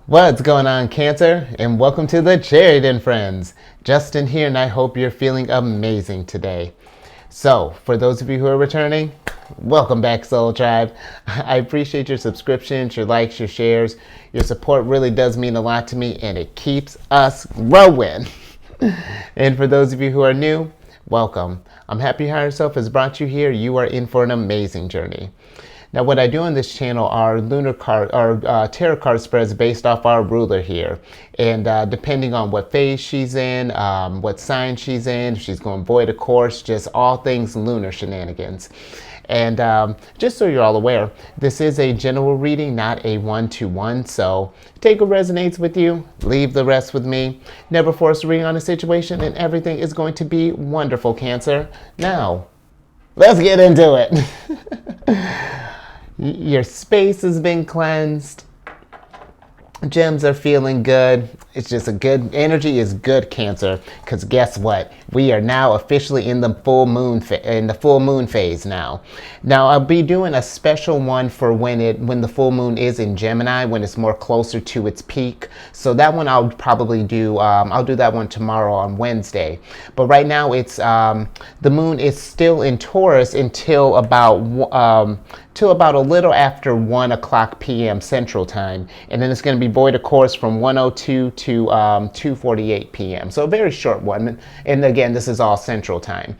What's going on, Cancer? And welcome to the Chariot Friends. Justin here, and I hope you're feeling amazing today. So, for those of you who are returning, welcome back, Soul Tribe. I appreciate your subscriptions, your likes, your shares. Your support really does mean a lot to me, and it keeps us growing. And for those of you who are new, welcome. I'm happy Higher Self has brought you here. You are in for an amazing journey. Now, what I do on this channel are tarot card spreads based off our ruler here. And depending on what phase she's in, what sign she's in, if she's going void of course, just all things lunar shenanigans. And just so you're all aware, this is a general reading, not a one-to-one. So take what resonates with you, leave the rest with me. Never force a reading on a situation, and everything is going to be wonderful, Cancer. Now, let's get into it. Your space has been cleansed. Gems are feeling good. It's just a good energy is good, Cancer, because guess what? We are now officially in the full moon phase now. Now I'll be doing a special one for when the full moon is in Gemini, when it's more closer to its peak. So that one I'll probably do. I'll do that one tomorrow on Wednesday. But right now it's the moon is still in Taurus until about a little after 1 o'clock p.m. Central Time, and then it's going to be void of course from 1:02 to 2:48 p.m. So a very short one, and again, this is all Central Time.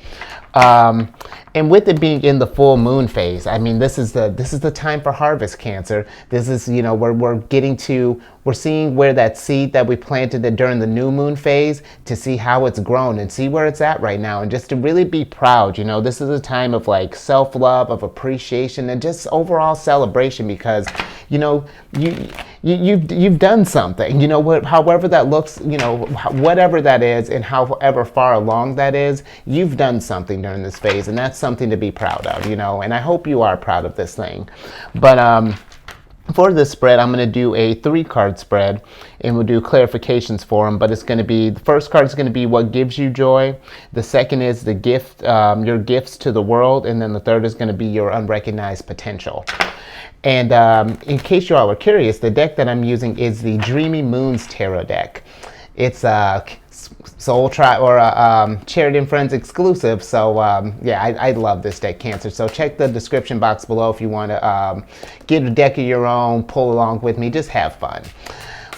And with it being in the full moon phase, I mean, this is the time for harvest, Cancer. This is, we're seeing where that seed that we planted during the new moon phase, to see how it's grown and see where it's at right now, and just to really be proud. This is a time of like self-love, of appreciation, and just overall celebration, because you've done something. However that looks, whatever that is, and however far along that is, you've done something during this phase, and that's something to be proud of. And I hope you are proud of this thing. But for this spread, I'm going to do a 3-card spread, and we'll do clarifications for them. But it's going to be, the first card is going to be what gives you joy. The second is the gift, your gifts to the world, and then the third is going to be your unrecognized potential. And in case you all are curious, the deck that I'm using is the Dreamy Moons Tarot deck. It's a Soul Tribe or a Chariot Friends exclusive. So yeah, I love this deck, Cancer. So check the description box below if you want to get a deck of your own, pull along with me, just have fun.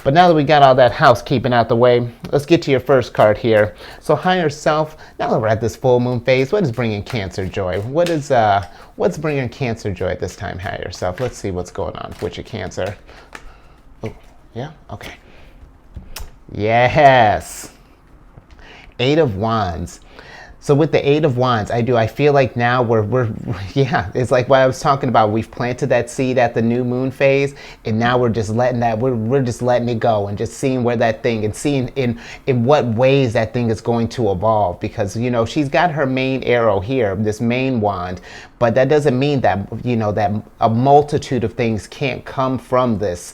But now that we got all that housekeeping out the way, let's get to your first card here. So Higher Self, now that we're at this full moon phase, what is bringing Cancer joy? What's bringing Cancer joy at this time, Higher Self? Let's see what's going on with your Cancer. Oh, yeah, okay. Yes. 8 of Wands. So with the 8 of Wands, I feel like now yeah, it's like what I was talking about. We've planted that seed at the new moon phase, and now we're just letting we're just letting it go, and just seeing where that thing, and seeing in what ways that thing is going to evolve. Because she's got her main arrow here, this main wand, but that doesn't mean that that a multitude of things can't come from this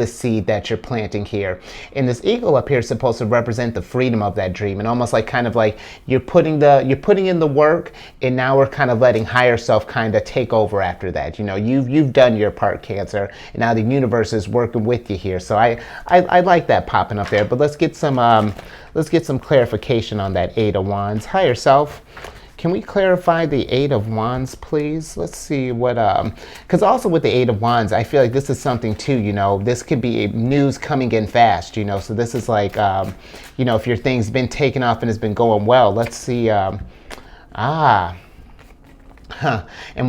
seed that you're planting here. And this eagle up here is supposed to represent the freedom of that dream, and almost like kind of like you're putting in the work, and now we're kind of letting Higher Self kind of take over after that. You've done your part, Cancer, and now the universe is working with you here. So I like that popping up there. But let's get some clarification on that 8 of Wands. Higher Self, can we clarify the 8 of Wands, please? Let's see what, because also with the 8 of Wands, I feel like this is something too, this could be news coming in fast, so this is like, if your thing's been taken off and has been going well. Let's see, and while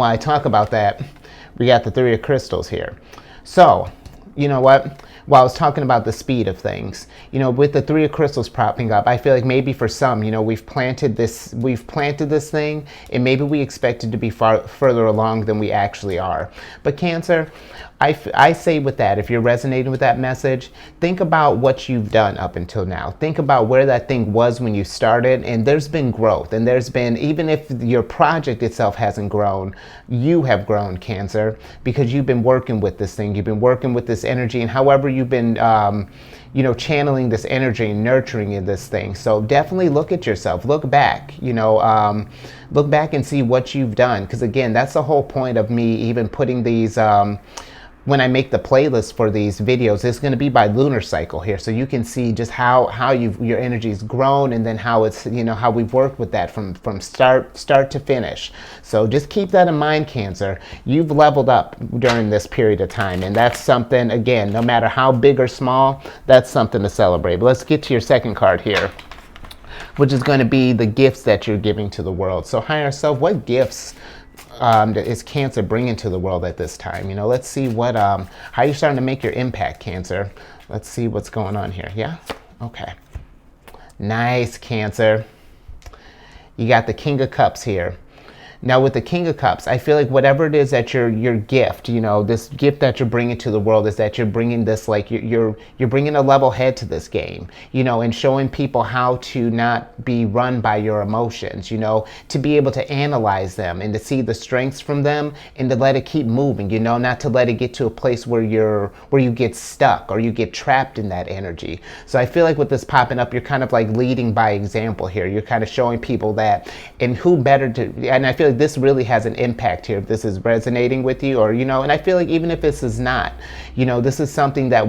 I talk about that, we got the 3 of Crystals here. So, you know what? While I was talking about the speed of things, with the 3 of Crystals propping up, I feel like maybe for some, we've planted this thing, and maybe we expect it to be further along than we actually are. But Cancer, I say with that, if you're resonating with that message, think about what you've done up until now. Think about where that thing was when you started, and there's been growth, and there's been, even if your project itself hasn't grown, you have grown, Cancer, because you've been working with this thing, you've been working with this energy, and however you've been channeling this energy and nurturing in this thing. So definitely look at yourself, look back, look back and see what you've done. Because again, that's the whole point of me even putting these when I make the playlist for these videos, it's going to be by lunar cycle here, so you can see just how your energy's grown, and then how it's, you know, how we've worked with that from start to finish. So just keep that in mind, Cancer. You've leveled up during this period of time, and that's something, again, no matter how big or small, that's something to celebrate. But let's get to your second card here, which is going to be the gifts that you're giving to the world. So higher self, what gifts is Cancer bringing to the world at this time? You know, let's see what how you're starting to make your impact, Cancer. Let's see what's going on here. Yeah, okay, nice, Cancer. You got the King of Cups here. Now with the King of Cups, I feel like whatever it is that your gift, you know, this gift that you're bringing to the world, is that you're bringing this, like, you're bringing a level head to this game, you know, and showing people how to not be run by your emotions, you know, to be able to analyze them and to see the strengths from them and to let it keep moving, you know, not to let it get to a place where you get stuck or you get trapped in that energy. So I feel like with this popping up, you're kind of like leading by example here. You're kind of showing people that, and who better to, and I feel like this really has an impact here if this is resonating with you, or, you know, and I feel like even if this is not, you know, this is something that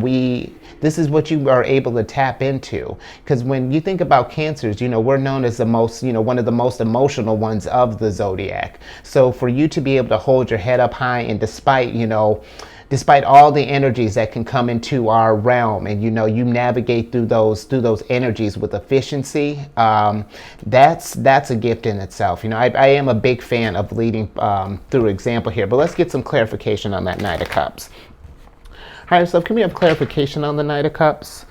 this is what you are able to tap into. Because when you think about Cancers, you know, we're known as the most, you know, one of the most emotional ones of the zodiac. So for you to be able to hold your head up high, and despite, you know, despite all the energies that can come into our realm, and, you know, you navigate through those energies with efficiency, that's a gift in itself. You know, I am a big fan of leading through example here, but let's get some clarification on that Knight of Cups. Higher self, can we have clarification on the Knight of Cups?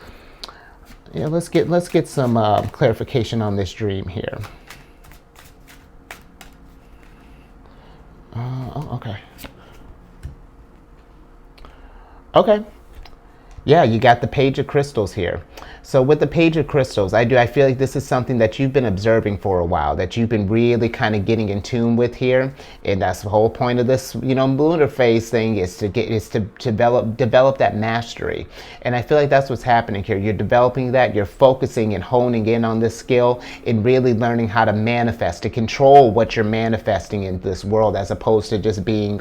Yeah, let's get some clarification on this dream here. Oh, okay. Okay. Yeah, you got the Page of Crystals here. So with the Page of Crystals, I feel like this is something that you've been observing for a while, that you've been really kind of getting in tune with here. And that's the whole point of this, you know, lunar phase thing, is to develop that mastery. And I feel like that's what's happening here. You're developing that, you're focusing and honing in on this skill, and really learning how to manifest, to control what you're manifesting in this world, as opposed to just being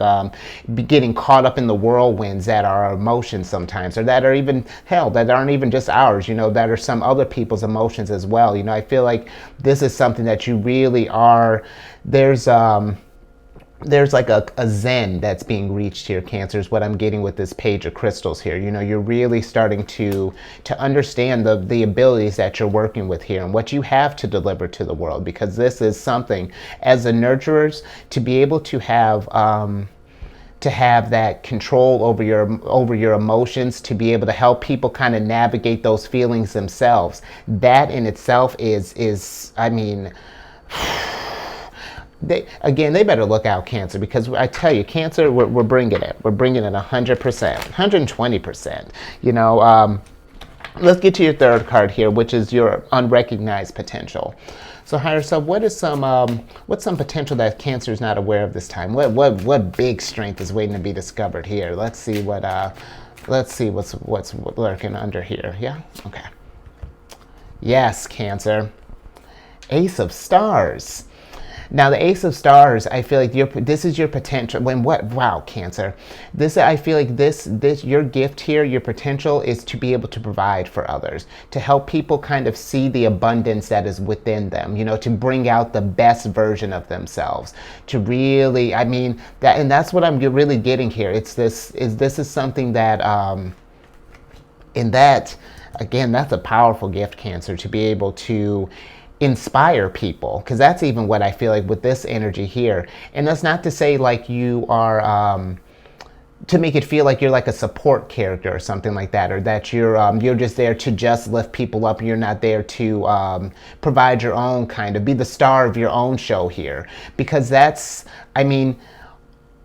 getting caught up in the whirlwinds that are our emotions sometimes, or that are even, hell, that aren't even just ours, you know, that are some other people's emotions as well. You know, I feel like this is something that you really are, there's like a zen that's being reached here, Cancer, is what I'm getting with this Page of Crystals here. You know, you're really starting to understand the abilities that you're working with here, and what you have to deliver to the world, because this is something, as the nurturers, to be able to have that control over your emotions, to be able to help people kind of navigate those feelings themselves. That in itself is I mean, they better look out, Cancer, because I tell you, Cancer, we're bringing it. We're bringing it 100%, 120%. You know, let's get to your third card here, which is your unrecognized potential. So higher self, what's some potential that Cancer is not aware of this time? What big strength is waiting to be discovered here? Let's see what's lurking under here. Yeah, okay. Yes, Cancer. Ace of Stars. Now the Ace of Stars, I feel like this is your potential. Wow, Cancer. I feel like this your gift here, your potential is to be able to provide for others, to help people kind of see the abundance that is within them, you know, to bring out the best version of themselves, to really, I mean, that's what I'm really getting here. This is something that, in that, again, that's a powerful gift, Cancer, to be able to inspire people, because that's even what I feel like with this energy here. And that's not to say like you are to make it feel like you're like a support character or something like that, or that you're just there to just lift people up. You're not there to provide your own kind of, be the star of your own show here, because that's, I mean,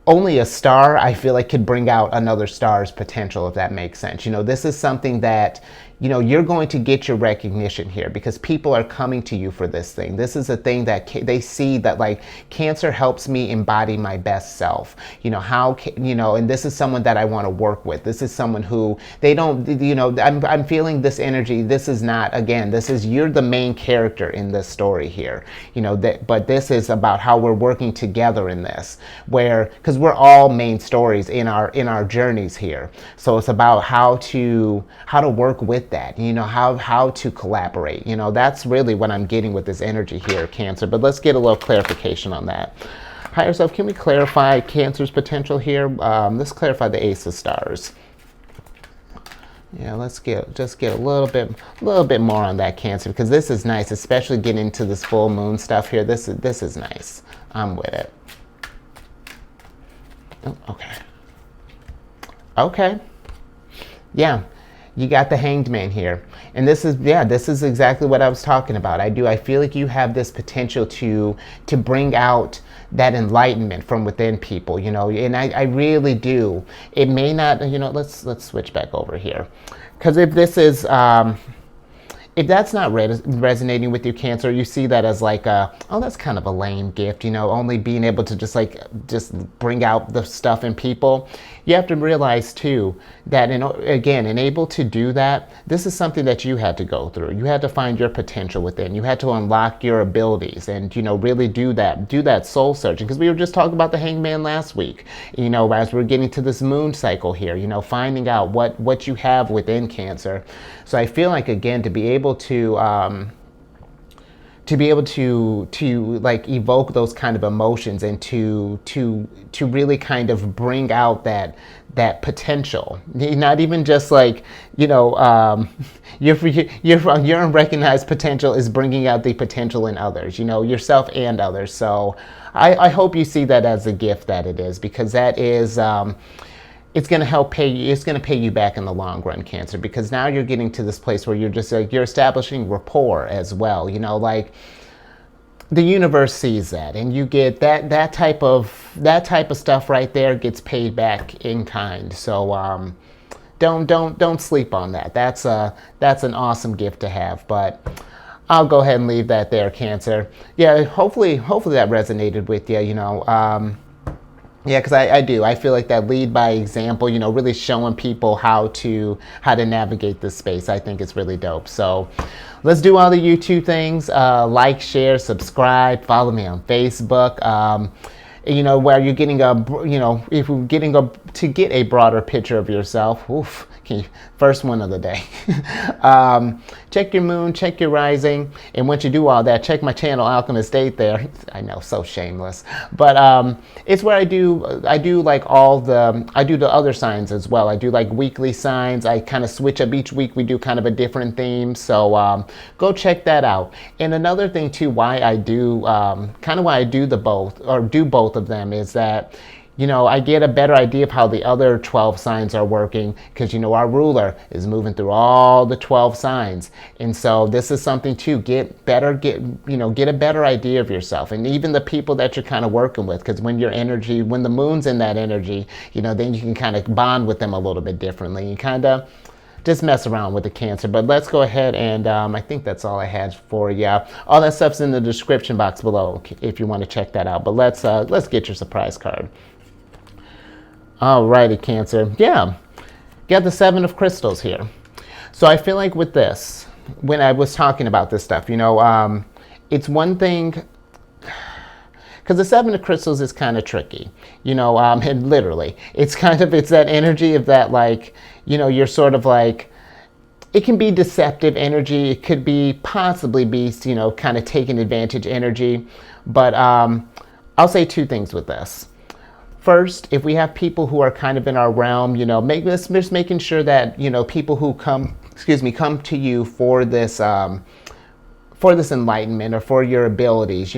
only a star, I feel like, could bring out another star's potential, if that makes sense. You know, this is something that you're going to get your recognition here because people are coming to you for this thing. This is a thing that they see that like Cancer helps me embody my best self. And this is someone that I want to work with. This is someone who they don't, I'm feeling this energy. This is not, again, you're the main character in this story here, but this is about how we're working together in this, because we're all main stories in our journeys here. So it's about how to work with that, how to collaborate. That's really what I'm getting with this energy here, Cancer. But let's get a little clarification on that. Higher self, can we clarify Cancer's potential here? Let's clarify the Ace of Stars. Yeah, let's just get a little bit more on that, Cancer, because this is nice, especially getting into this full moon stuff here. This is nice. I'm with it. Oh, okay. Okay. Yeah. You got the Hanged Man here. And this is exactly what I was talking about. I feel like you have this potential to bring out that enlightenment from within people, and I really do. It may not, let's switch back over here. Because if this is, if that's not resonating with you, Cancer, you see that as like that's kind of a lame gift, only being able to just bring out the stuff in people. You have to realize too that, and able to do that, this is something that you had to go through. You had to find your potential within. You had to unlock your abilities and, really do that soul searching. Because we were just talking about the Hanged Man last week, as we're getting to this moon cycle here, finding out what you have within, Cancer. So I feel like, again, to be able to like evoke those kind of emotions and to really kind of bring out that potential, not even just like your unrecognized potential is bringing out the potential in others, yourself and others. So I hope you see that as a gift that it is, because that is it's going to help pay you. It's going to pay you back in the long run, Cancer, because now you're getting to this place where you're just like, you're establishing rapport as well. Like the universe sees that, and you get that type of stuff right there gets paid back in kind. So don't sleep on that. That's an awesome gift to have. But I'll go ahead and leave that there, Cancer. Yeah, hopefully that resonated with you. Yeah, because I do. I feel like that lead by example, really showing people how to navigate this space, I think is really dope. So let's do all the YouTube things. Like, share, subscribe, follow me on Facebook. Where you're getting if you're getting to get a broader picture of yourself. Oof. First one of the day. Check your moon, check your rising, and once you do all that, check my channel, Alchemist there. I know, so shameless, but it's where I do like I do the other signs as well. I do like weekly signs. I kind of switch up each week. We do kind of a different theme, so go check that out. And another thing too, why I do both of them is that I get a better idea of how the other 12 signs are working, because our ruler is moving through all the 12 signs. And so this is something to get a better idea of yourself, and even the people that you're kind of working with, because when the moon's in that energy, then you can kind of bond with them a little bit differently and kind of just mess around with the Cancer. But let's go ahead and I think that's all I had for you. All that stuff's in the description box below if you want to check that out. But let's get your surprise card. Alrighty, Cancer. Yeah, got the 7 of Crystals here. So I feel like with this, when I was talking about this stuff, it's one thing, because the 7 of Crystals is kind of tricky, and literally, it's that energy of that, like, you're sort of like, it can be deceptive energy. It could possibly be, kind of taking advantage energy. But I'll say 2 things with this. First, if we have people who are kind of in our realm, just making sure that, people who come to you for this enlightenment or for your abilities,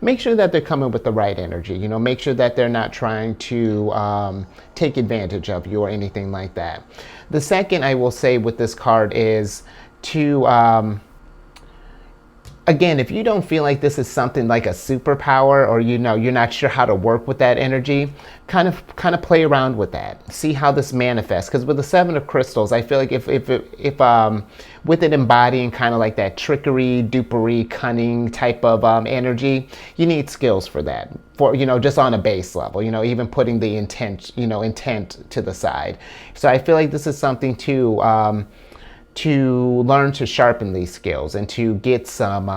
make sure that they're coming with the right energy, make sure that they're not trying to take advantage of you or anything like that. The second I will say with this card is to again, if you don't feel like this is something like a superpower, or you're not sure how to work with that energy, kind of play around with that. See how this manifests. Because with the Seven of Crystals, I feel like if with it embodying kind of like that trickery, dupery, cunning type of energy, you need skills for that. For just on a base level, even putting the intent to the side. So I feel like this is something to learn to sharpen these skills and to get some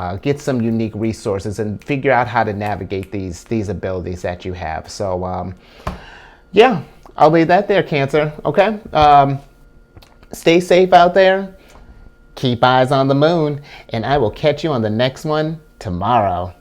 unique resources and figure out how to navigate these abilities that you have. So yeah, I'll leave that there, Cancer. Okay, stay safe out there. Keep eyes on the moon, and I will catch you on the next one tomorrow.